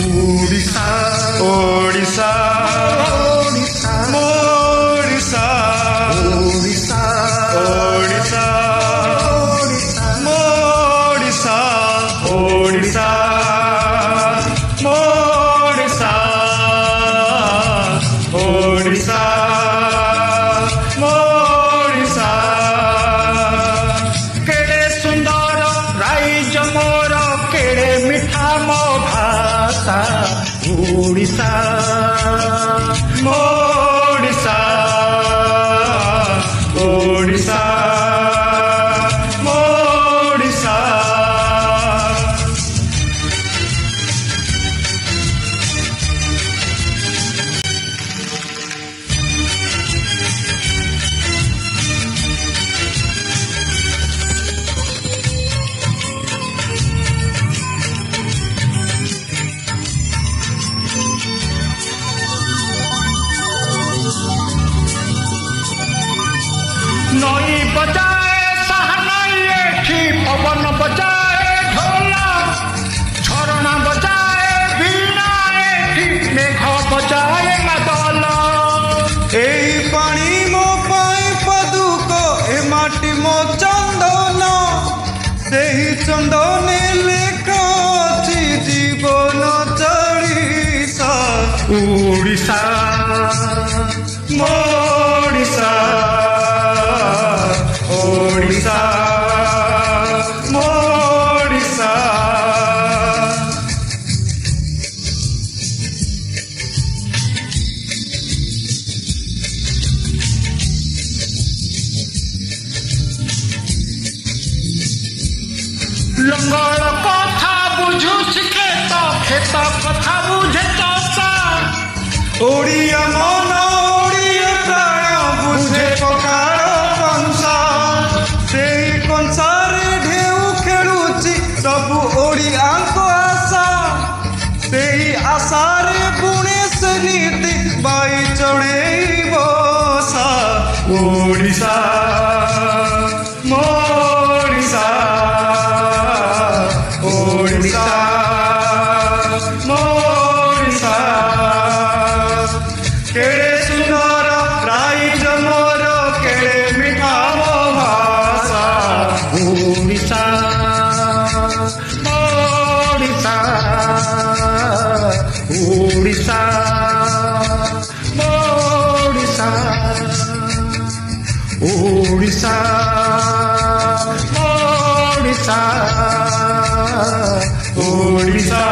ओडिशा ओडिशा मोडिशा ओडिशा ओडिशा मोडिशा ओडिशा मोडिशा ओडिशा मोडिशा केड़े सुंदर राइज मोर केड़े मिठा मो भाषा ओडिशा मोडिशा ओडिशा मोडिशा नई बजाए सहनाई पवन बजाए ढोला झरणा बजाए वीणा मेघ बजाए मदला এই পানি মো পাই পদুক এ মাটি মো চন্দন সেই চন্দনে লেখা আছে জীবন চড়িষা ओडिशा मोडिशा ओडिशा मोडिशा लंगड़ कथा बुझु खेत खेत कथा बुझे चाषा ওড়িয়া মন ওড়িয়া প্রাণ বুঝে পকার কংসা সেই কংসারে ঢেউ খেলুছি সবু ওড়িয়াঙ্ক আশা সেই আশারে বুণে সে নীতি বাই চড়েই বসা ओडिशा मोडिशा ओडिशा मोडिशा केड़े सुंदर राइज मोर केड़े मिठा मो भाषा ओडिशा मोडिशा ओडिशा मोडिशा ओडिशा ओडिशा ओडिशा